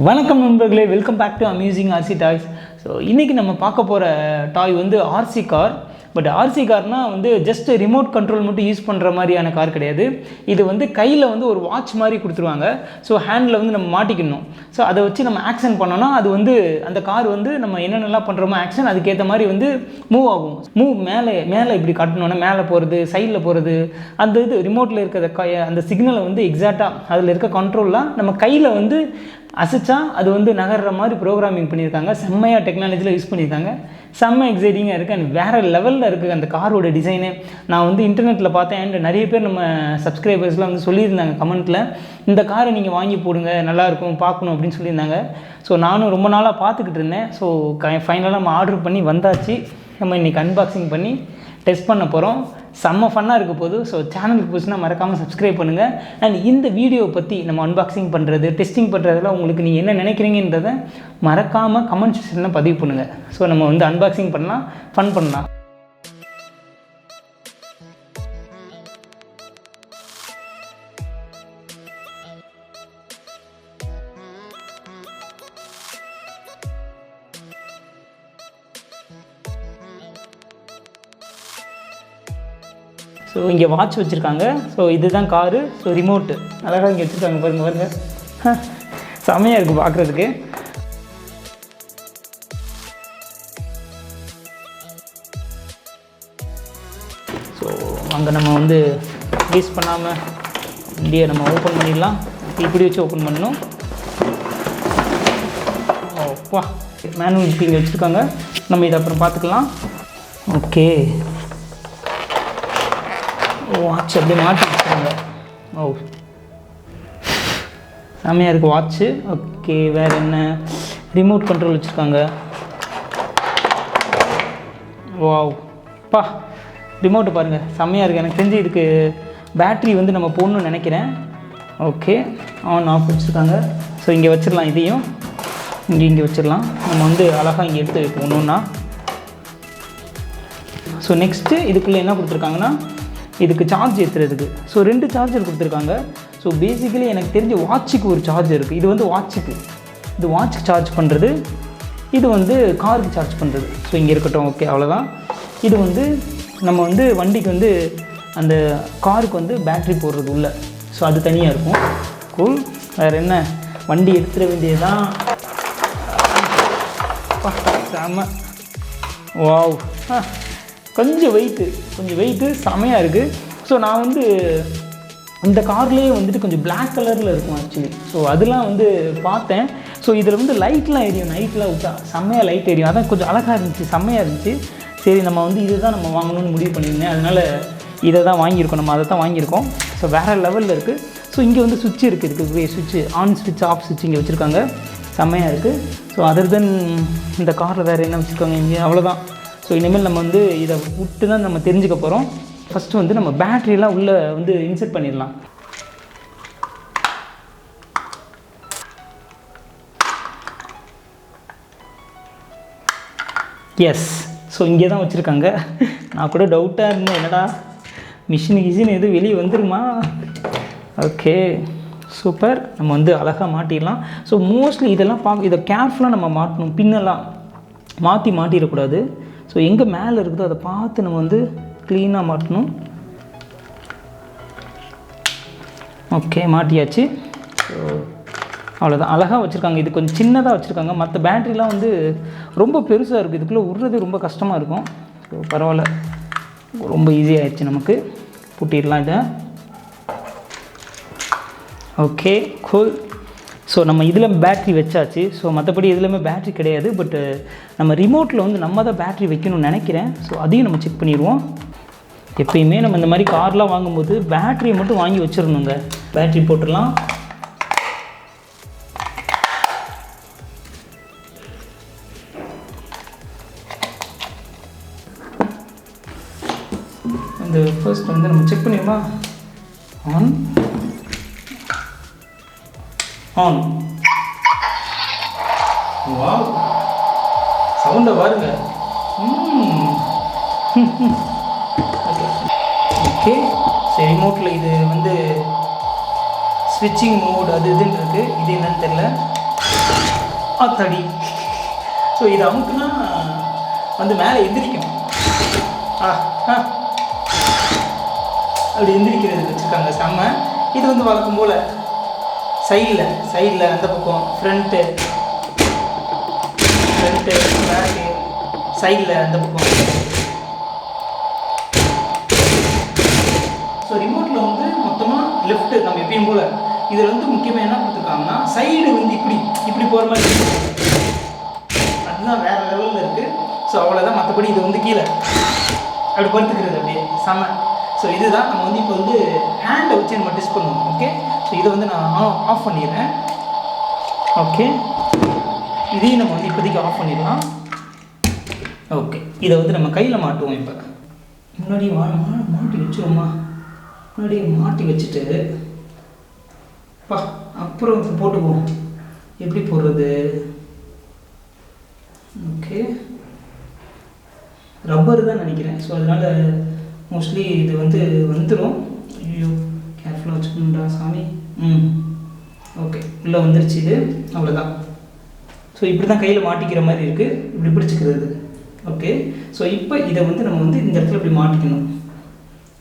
வணக்கம் நண்பர்களே, welcome back to amusing RC toys. So இன்றைக்கி நம்ம பார்க்க போகிற டாய் வந்து ஆர்சி கார். பட் ஆர்சி கார்னால் வந்து ஜஸ்ட் ரிமோட் கண்ட்ரோல் மட்டும் யூஸ் பண்ணுற மாதிரியான கார் கிடையாது. இது வந்து கையில் வந்து ஒரு வாட்ச் மாதிரி கொடுத்துருவாங்க. ஸோ ஹேண்டில் வந்து நம்ம மாட்டிக்கணும். ஸோ அதை வச்சு நம்ம ஆக்ஷன் பண்ணோன்னா அது வந்து அந்த கார் வந்து நம்ம என்னென்னலாம் பண்ணுறோமோ ஆக்ஷன் அதுக்கேற்ற மாதிரி வந்து மூவ் ஆகும். மேலே இப்படி காட்டணுன்னா மேலே போகிறது, சைடில் போகிறது, அந்த இது ரிமோட்டில் இருக்கிற அந்த சிக்னலை வந்து எக்ஸாக்டாக அதில் இருக்க கண்ட்ரோல்லாம் நம்ம கையில் வந்து அசைச்சா அது வந்து நகர்ற மாதிரி ப்ரோக்ராமிங் பண்ணியிருக்காங்க. செம்மையாக டெக்னாலஜியில் யூஸ் பண்ணியிருக்காங்க. செம்ம எக்ஸைட்டிங்காக இருக்குது அண்ட் வேறு லெவலில் இருக்குது அந்த காரோட டிசைனு. நான் வந்து இன்டர்நெட்டில் பார்த்தேன் அண்ட் நிறைய பேர் நம்ம சப்ஸ்கிரைபர்ஸ்லாம் வந்து சொல்லியிருந்தாங்க கமெண்ட்டில், இந்த காரை நீங்கள் வாங்கி போடுங்க, நல்லாயிருக்கும் பார்க்கணும் அப்படின்னு சொல்லியிருந்தாங்க. ஸோ நானும் ரொம்ப நாளாக பார்த்துக்கிட்டு இருந்தேன். ஸோ ஃபைனலாக நம்ம ஆர்டர் பண்ணி வந்தாச்சு. நம்ம இன்றைக்கி அன்பாக்சிங் பண்ணி டெஸ்ட் பண்ண போகிறோம். செம்ம ஃபன்னாக இருக்க போது. ஸோ சேனலுக்கு புதுசுனா மறக்காமல் சப்ஸ்கிரைப் பண்ணுங்கள். அண்ட் இந்த வீடியோவை பற்றி நம்ம அன்பாக்சிங் பண்ணுறது, டெஸ்டிங் பண்ணுறதுல உங்களுக்கு நீங்கள் என்ன நினைக்கிறீங்கன்றதை மறக்காமல் கமெண்ட் செக்ஷனில் பதிவு பண்ணுங்கள். ஸோ நம்ம வந்து அன்பாக்சிங் பண்ணலாம், ஃபன் பண்ணலாம். ஸோ இங்கே வாட்ச் வச்சுருக்காங்க. ஸோ இதுதான் காரு. ஸோ ரிமோட்டு அழகாக இங்கே வச்சுருக்காங்க, பாருங்கள் செம்மையாக இருக்குது பார்க்குறதுக்கு. ஸோ அங்கே நம்ம வந்து வேஸ்ட் பண்ணாமல் இந்தியை நம்ம ஓப்பன் பண்ணிடலாம். இப்படி வச்சு ஓப்பன் பண்ணணும். ஓப்பா, மேனுவல் இப்படி இங்கே வச்சுருக்காங்க. நம்ம இதை அப்புறம் பார்த்துக்கலாம். ஓகே, வாட்ச் அப்படியே மாட்டி வச்சுருக்காங்க. ஓ, செம்மையாக இருக்குது வாட்ச்சு. ஓகே, வேறு என்ன, ரிமோட் கண்ட்ரோல் வச்சுருக்காங்க. வாவ் பா, ரிமோட்டு பாருங்கள் செம்மையாக இருக்குது. எனக்கு தெரிஞ்சு இதுக்கு பேட்ரி வந்து நம்ம போடணும்னு நினைக்கிறேன். ஓகே, ஆன் ஆஃப் வச்சுருக்காங்க. ஸோ இங்கே வச்சிடலாம், இதையும் இங்கே வச்சிடலாம். நம்ம வந்து அழகாக இங்கே எடுத்து போகணுன்னா. ஸோ நெக்ஸ்ட்டு இதுக்குள்ளே என்ன கொடுத்துருக்காங்கன்னா, இதுக்கு சார்ஜ் ஏற்றுறதுக்கு ஸோ 2 சார்ஜர் கொடுத்துருக்காங்க. ஸோ பேசிக்கலி எனக்கு தெரிஞ்ச வாட்சுக்கு ஒரு சார்ஜர் இருக்குது. இது வந்து வாட்சுக்கு, இது வாட்சுக்கு சார்ஜ் பண்ணுறது, இது வந்து காருக்கு சார்ஜ் பண்ணுறது. ஸோ இங்கே இருக்கட்டும். ஓகே, அவ்வளோதான். இது வந்து நம்ம வந்து வண்டிக்கு வந்து அந்த காருக்கு வந்து பேட்ரி போடுறது உள்ள. ஸோ அது தனியாக இருக்கும். கூல். வேறு என்ன, வண்டி எடுத்துட வேண்டியதுதான். செம. வாவ், கொஞ்சம் வெயிட்டு செமையாக இருக்குது. ஸோ நான் வந்து இந்த கார்லேயே வந்துட்டு கொஞ்சம் பிளாக் கலரில் இருக்கும் ஆக்சுவலி. ஸோ அதெல்லாம் வந்து பார்த்தேன். ஸோ இதில் வந்து லைட்லாம் எரியும், நைட்டில் விட்டா செம்மையாக லைட் எரியும். அதான் கொஞ்சம் அழகாக இருந்துச்சு, செம்மையாக இருந்துச்சு. சரி, நம்ம வந்து இதை தான் நம்ம வாங்கணும்னு முடிவு பண்ணியிருந்தேன். அதனால் இதை தான் வாங்கியிருக்கோம், நம்ம அதை தான் வாங்கியிருக்கோம். ஸோ வேறு லெவலில் இருக்குது. ஸோ இங்கே வந்து சுவிட்ச் இருக்குது, இதுக்கு சுவிட்ச் ஆன் சுவிட்ச் ஆஃப் சுவிட்ச் இங்கே வச்சுருக்காங்க. செம்மையாக இருக்குது. ஸோ அதர் தென் இந்த காரில் வேறு என்ன வச்சுருக்காங்க இங்கே, அவ்வளோதான். ஸோ இனிமேல் நம்ம வந்து இதை விட்டு தான் நம்ம தெரிஞ்சுக்க போகிறோம். ஃபஸ்ட்டு வந்து நம்ம பேட்ரியெலாம் உள்ளே வந்து இன்செர்ட் பண்ணிடலாம். எஸ், ஸோ இங்கே தான் வச்சுருக்காங்க. நான் கூட டவுட்டாக இருந்தேன், என்னடா மிஷின் எதுவும் வெளியே வந்துருமா. Okay, super. நம்ம வந்து அழகாக மாட்டிடலாம். ஸோ மோஸ்ட்லி இதெல்லாம் இதை கேர்ஃபுல்லாக நம்ம மாட்டணும். பின்னெல்லாம் மாட்டிடக்கூடாது. ஸோ எங்கே மேலே இருக்குதோ அதை பார்த்து நம்ம வந்து க்ளீனாக மாட்டணும். ஓகே, மாட்டியாச்சு. ஸோ அவ்வளோதான், அழகாக வச்சுருக்காங்க. இது கொஞ்சம் சின்னதாக வச்சுருக்காங்க. மற்ற பேட்ரிலாம் வந்து ரொம்ப பெருசாக இருக்குது, இதுக்குள்ளே விட்றது ரொம்ப கஷ்டமாக இருக்கும். ஸோ பரவாயில்ல, ரொம்ப ஈஸியாகிடுச்சு நமக்கு. பூட்டிடலாம் இதை. Okay, cool. ஸோ நம்ம இதில் பேட்ரி வச்சாச்சு. ஸோ மற்றபடி எதுலையுமே பேட்ரி கிடையாது. பட்டு நம்ம ரிமோட்டில் வந்து நம்ம தான் பேட்ரி வைக்கணும்னு நினைக்கிறேன். ஸோ அதையும் நம்ம செக் பண்ணிடுவோம். எப்பயுமே நம்ம இந்த மாதிரி கார்லாம் வாங்கும்போது பேட்ரியை மட்டும் வாங்கி வச்சிடணுங்க. பேட்ரி போட்டுடலாம். இந்த ஃபர்ஸ்ட் வந்து நம்ம செக் பண்ணிடுமா. ஆன். வாவ், சவுண்டை பாருங்க. ஓகே, சரி, ரிமோட்டில் இது வந்து ஸ்விட்சிங் மோட் அது இதுன்னு இருக்குது. இது என்னன்னு தெரியல. ஆத்தாடி. ஸோ இது அமுக்குனா வந்து மேலே எந்திரிக்கும். அப்படி எந்திரிக்கிறது வச்சுருக்காங்க செம்ம. இது வந்து வழக்கம் போல் சைடில் அந்த பக்கம் ஃப்ரண்ட்டு பேக்கு, சைடில் அந்த பக்கம். ஸோ ரிமோட்டில் வந்து மொத்தமாக லெஃப்ட்டு நம்ம எப்பயும் போல். இதில் வந்து முக்கியமாக என்ன கொடுத்துருக்காங்கன்னா சைடு வந்து இப்படி போகிற மாதிரி அதுதான் வேறு லெவலில் இருக்குது. ஸோ அவ்வளோதான். மற்றபடி இது வந்து கீழே அப்படி படுத்துக்கிறது அப்படியே செம்ம. ஸோ இதுதான் நம்ம வந்து இப்போ வந்து ஹேண்டை வச்சு நம்ம டெஸ்ட் பண்ணுவோம். ஓகே, ஸோ இதை வந்து நான் ஆஃப் பண்ணிடுறேன். ஓகே, இதையும் நம்ம வந்து இப்போதைக்கு ஆஃப் பண்ணிடலாம். ஓகே, இதை வந்து நம்ம கையில் மாட்டுவோம். இப்போ முன்னாடி மாட்டி வச்சுருவோமா? முன்னாடி மாட்டி வச்சுட்டு அப்புறம் போட்டுக்குவோம். எப்படி போடுறது? ஓகே, ரப்பர் தான் நினைக்கிறேன். ஸோ அதனால் மோஸ்ட்லி இது வந்து வந்துடும். ஐயோ, கேர்ஃபுல்லாக வச்சுக்கணுண்டா சாமி. ஓகே, உள்ளே வந்துருச்சு இது. அவ்வளோதான். ஸோ இப்படி தான் கையில் மாட்டிக்கிற மாதிரி இருக்குது. இப்படி பிடிச்சிக்கிறது. ஓகே, ஸோ இப்போ இதை வந்து நம்ம வந்து இந்த இடத்துல இப்படி மாட்டிக்கணும்.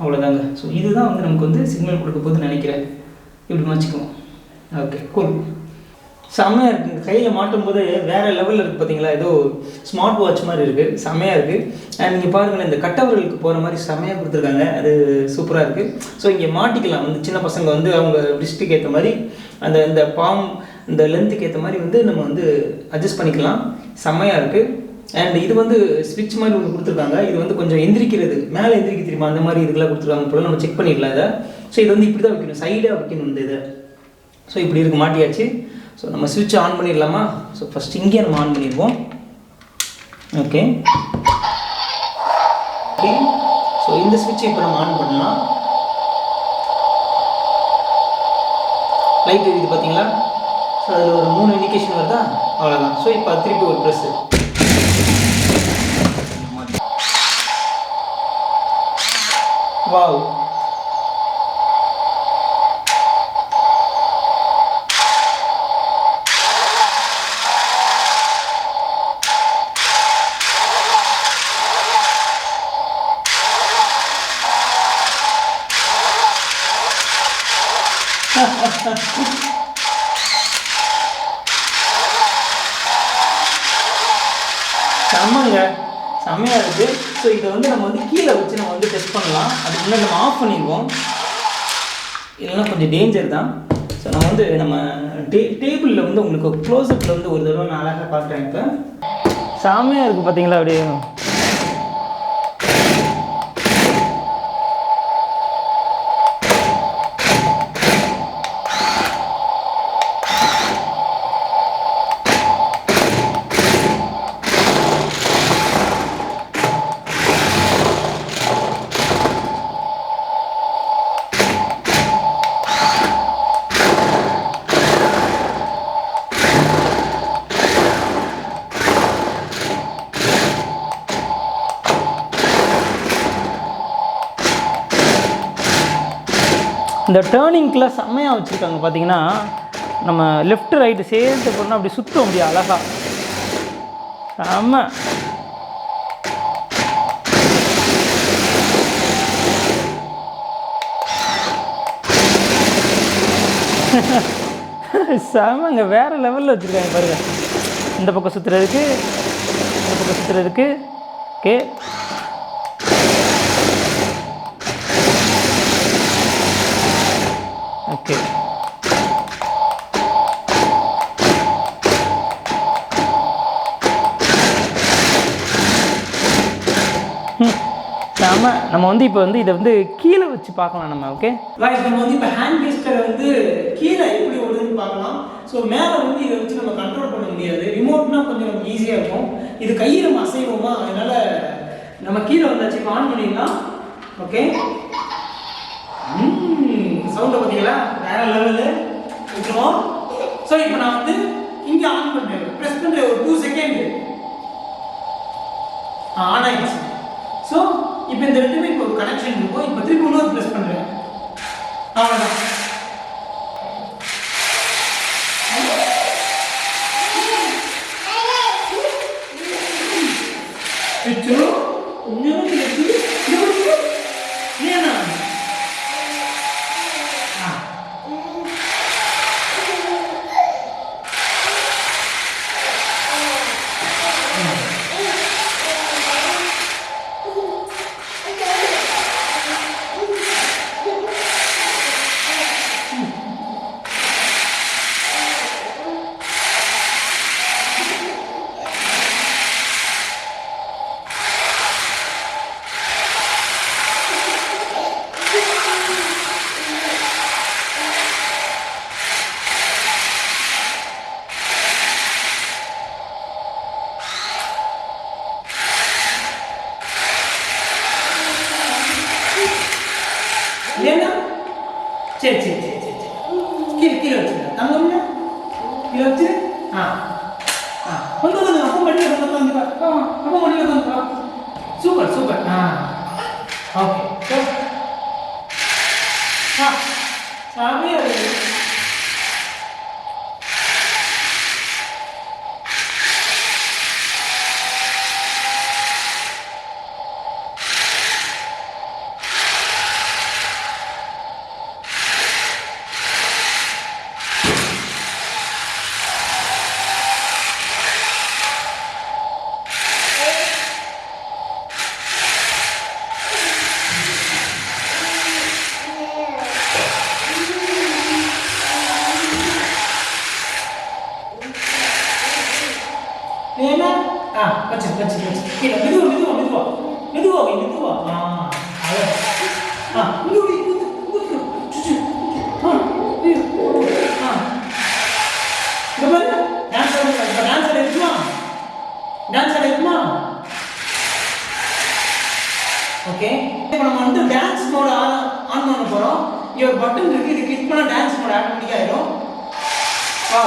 அவ்வளோதாங்க. ஸோ இதுதான் வந்து நமக்கு வந்து சிக்னல் கொடுக்க போகுதுன்னு நினைக்கிறேன். இப்படி மாற்றிக்குவோம். Okay, cool. செம்மையாக இருக்குங்க. கையில் மாட்டும் போது வேறு லெவலில் இருக்குது. பார்த்தீங்களா, ஏதோ ஸ்மார்ட் வாட்ச் மாதிரி இருக்குது. செம்மையாக இருக்குது. அண்ட் நீங்கள் பாருங்களேன், இந்த கட்டவர்களுக்கு போகிற மாதிரி செம்மையாக கொடுத்துருக்காங்க. அது சூப்பராக இருக்குது. ஸோ இங்கே மாட்டிக்கலாம். வந்து சின்ன பசங்க வந்து அவங்க ரிஸ்ட்டுக்கு ஏற்ற மாதிரி இந்த பாம் இந்த லென்த்துக்கு ஏற்ற மாதிரி வந்து நம்ம வந்து அட்ஜஸ்ட் பண்ணிக்கலாம். செம்மையாக இருக்குது. அண்ட் இது வந்து ஸ்விட்ச் மாதிரி ஒன்று கொடுத்துருக்காங்க. இது வந்து கொஞ்சம் எந்திரிக்கிறது, மேலே எந்திரிக்க தெரியுமா, அந்த மாதிரி இதுக்கெல்லாம் கொடுத்துருக்காங்க போல. நம்ம செக் பண்ணிடலாம் இதை. ஸோ இது வந்து இப்படி தான் வைக்கணும், சைடாக வைக்கணும் இந்த இதை. ஸோ இப்படி இருக்குது, மாட்டியாச்சு. ஸோ நம்ம ஸ்விட்ச் ஆன் பண்ணிடலாமா? ஸோ ஃபஸ்ட் இங்கே நம்ம ஆன் பண்ணிடுவோம். ஓகே ஓகே, ஸோ இந்த ஸ்விட்சை இப்போ நம்ம ஆன் பண்ணலாம். லைட் இது பார்த்தீங்களா? ஸோ அதில் ஒரு 3 இண்டிகேஷன் வருதா? அவ்வளோதான். ஸோ இப்போ திருப்பி ஒரு ப்ரெஸ்ஸு. வாவ், செம்மங்க, செம்மையாக இருக்குது. ஸோ இதை வந்து நம்ம வந்து கீழே வச்சு நம்ம வந்து டெஸ்ட் பண்ணலாம். அதுக்கு முன்னாடி நம்ம ஆஃப் பண்ணிடுவோம், இல்லைன்னா கொஞ்சம் டேஞ்சர் தான். ஸோ நம்ம வந்து நம்ம டேபிளில் வந்து உங்களுக்கு க்ளோஸ்அப்பில் வந்து ஒரு தடவை நான் அழகாக பார்க்குறேன். இப்போ செம்மையாக இருக்குது பார்த்தீங்களா? அப்படியே இந்த டேர்னிங்க்கெலாம் செம்மையாக வச்சுருக்காங்க. பார்த்தீங்கன்னா நம்ம லெஃப்ட் ரைட்டு சேர்த்து போனால் அப்படி சுற்றும், அப்படியே அழகாக செம்ம. செம்மங்க, வேறு லெவலில் வச்சுருக்காங்க பாருங்கள். இந்த பக்கம் சுற்றுறதுக்கு, இந்த பக்கம் சுற்றுறதுக்கு. ஓகே, ஓகே, நம்ம வந்து இப்போ வந்து இதை வந்து கீழே வச்சு பார்க்கலாம் நம்ம. ஓகே ரைட், நம்ம வந்து இப்போ ஹேண்ட் கெஸ்டரை வந்து கீழே எப்படி ஓடுதுன்னு பார்க்கலாம். ஸோ மேலே வந்து இதை வச்சு நம்ம கண்ட்ரோல் பண்ண முடியாது. ரிமோட்னா கொஞ்சம் நமக்கு ஈஸியாக இருக்கும். இது கையை நம்ம அசைவோமா, அதனால் நம்ம கீழே வந்தாச்சு. இப்போ ஆன் பண்ணிடலாம். ஓகே, சவுண்டை பார்த்தீங்களா? வேற லெவலு விட்டுருவோம். ஸோ இப்போ நான் வந்து இங்கே ஆன் பண்ணுறேன், ப்ரெஸ் பண்ணுறேன். ஒரு 2 செகண்ட் ஆன் ஆயிடுச்சு. ஸோ இப்போ இந்த ரெண்டுமே இப்போ ஒரு கனெக்ஷன் இருக்கும். இப்போ திருப்பி இன்னொரு ப்ரெஸ் பண்ணுறேன். அவ்வளோதான். இல்லையா? சரி சரி சரி சரி சரி கீழே கீழே வச்சுருங்க. தங்கம்ல கீழே வச்சுரு. ஆ ஆ வந்து வந்து அப்போ மடியில் வந்து அப்போ மடியில் வந்து சூப்பர் சூப்பர். ஆ ஓகே ஆ சாமியா இருக்கு. ஏன்னா ஆ வச்சு வச்சு வச்சு கீழே மெதுவா மெதுவா மெதுவா மெதுவா வை மெதுவா. ஆ அவ்வளோ. ஆ இங்கே சுச்சு. ஆ ஆ இந்த பாரு டான்ஸ் ஆட இப்போ டான்ஸ் ஆட இருக்குமா? டான்ஸ் ஆட இருக்குமா? ஓகே இப்போ நம்ம வந்து டான்ஸ் மோட் ஆன் பண்ண போகிறோம். இங்கே ஒரு பட்டன் இருக்குது, இது கிளிக் பண்ணால் டான்ஸ் மோட் ஆட்டோமேட்டிக்காக ஆயிடும். வா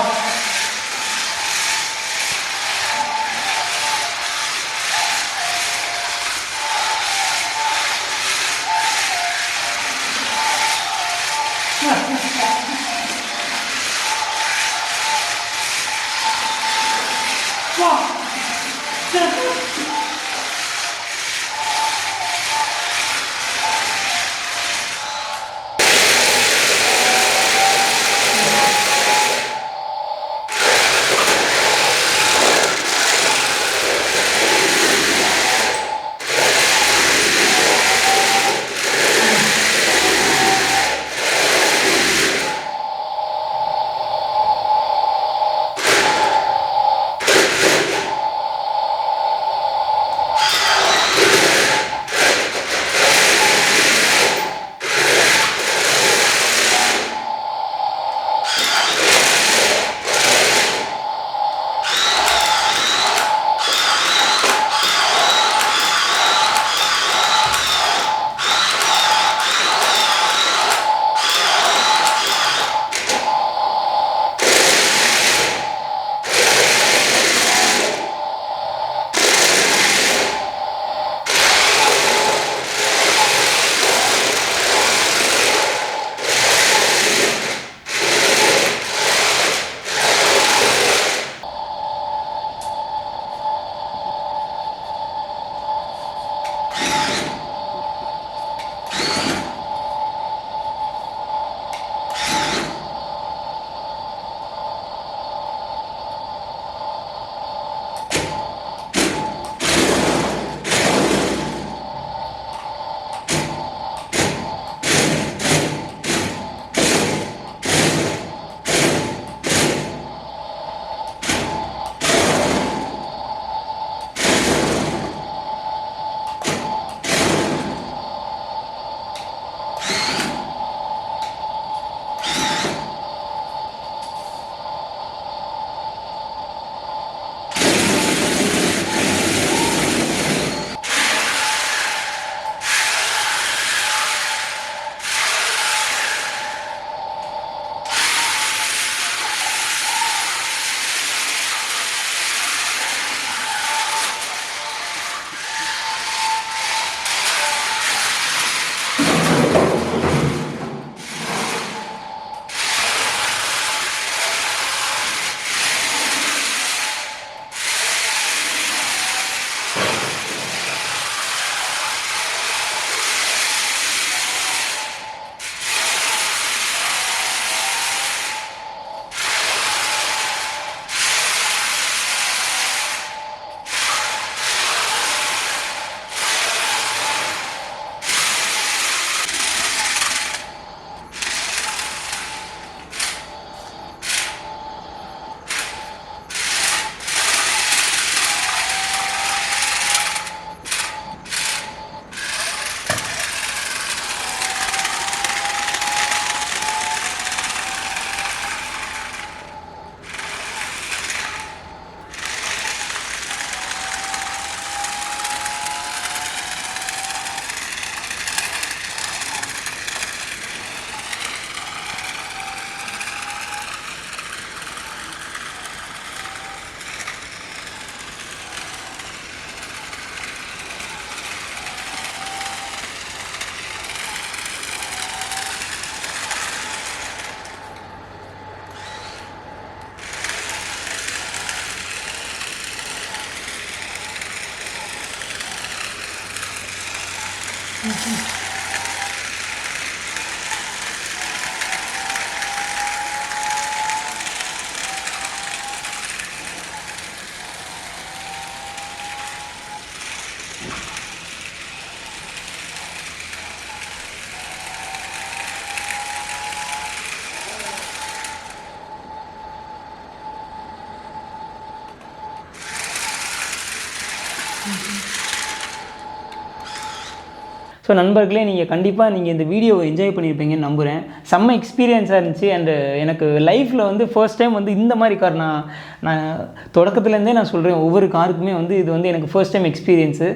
ஸோ நண்பர்களே, நீங்கள் கண்டிப்பாக இந்த வீடியோவை என்ஜாய் பண்ணியிருப்பீங்கன்னு நம்புகிறேன். செம்ம எக்ஸ்பீரியன்ஸாக இருந்துச்சு. அண்டு எனக்கு லைஃப்பில் ஃபர்ஸ்ட் டைம் இந்த மாதிரி கார் நான் தொடக்கத்துலேருந்தே நான் சொல்கிறேன், ஒவ்வொரு காருக்குமே இது எனக்கு ஃபர்ஸ்ட் டைம் எக்ஸ்பீரியன்ஸு,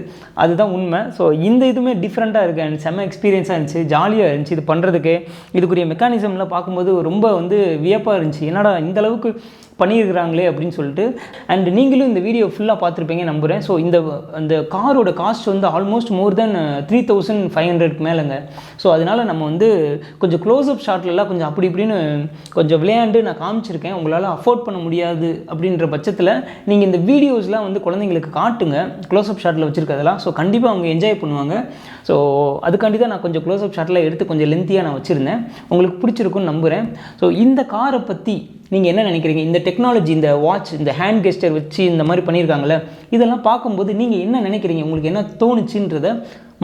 அதுதான் உண்மை. ஸோ இதுவுமே டிஃப்ரெண்ட்டாக இருக்குது அண்ட் செம்ம எக்ஸ்பீரியன்ஸாக இருந்துச்சு, ஜாலியாக இருந்துச்சு இது பண்ணுறதுக்கு. இதுக்குரிய மெக்கானிசம்லாம் பார்க்கும்போது ரொம்ப வியப்பாக இருந்துச்சு, என்னடா இந்தளவுக்கு பண்ணியிருக்கிறாங்களே அப்படின்னு சொல்லிட்டு. அண்ட் நீங்களும் இந்த வீடியோ ஃபுல்லாக பார்த்துருப்பீங்க நம்புகிறேன். ஸோ அந்த காரோட காஸ்ட் ஆல்மோஸ்ட் மோர் தென் 3500 மேலேங்க. ஸோ அதனால் நம்ம கொஞ்சம் க்ளோஸ்அப் ஷாட்லலாம் கொஞ்சம் அப்படி இப்படின்னு கொஞ்சம் விளையாண்டு நான் காமிச்சிருக்கேன். உங்களால் அஃபோர்ட் பண்ண முடியாது அப்படின்ற பட்சத்தில் நீங்கள் இந்த வீடியோஸ்லாம் குழந்தைங்களுக்கு காட்டுங்க, க்ளோஸ்அப் ஷாட்டில் வச்சுருக்கிறதெல்லாம். ஸோ கண்டிப்பாக அவங்க என்ஜாய் பண்ணுவாங்க. ஸோ அதுக்காண்டி தான் நான் கொஞ்சம் க்ளோஸ்அப் ஷாட்டில் எடுத்து கொஞ்சம் லென்த்தியாக நான் வச்சுருந்தேன். உங்களுக்கு பிடிச்சிருக்குன்னு நம்புகிறேன். ஸோ இந்த காரை பற்றி நீங்கள் என்ன நினைக்கிறீங்க? இந்த டெக்னாலஜி, இந்த வாட்ச், இந்த ஹேண்ட் கெஸ்டர் வச்சு இந்த மாதிரி பண்ணியிருக்காங்களே, இதெல்லாம் பார்க்கும்போது நீங்கள் என்ன நினைக்கிறீங்க? உங்களுக்கு என்ன தோணுச்சுன்றதை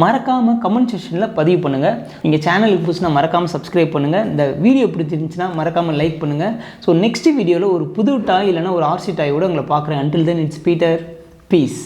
மறக்காமல் கமெண்ட் செக்ஷனில் பதிவு பண்ணுங்கள். நீங்கள் சேனலுக்கு புதுசுனா மறக்காமல் சப்ஸ்கிரைப் பண்ணுங்கள். இந்த வீடியோ பிடிச்சிருந்துச்சுன்னா மறக்காமல் லைக் பண்ணுங்கள். ஸோ நெக்ஸ்ட் வீடியோவில் ஒரு புது டாய் இல்லைனா ஒரு ஆர்சி டாயோடு உங்களை பார்க்குறேன். Until then it's Peter, piece.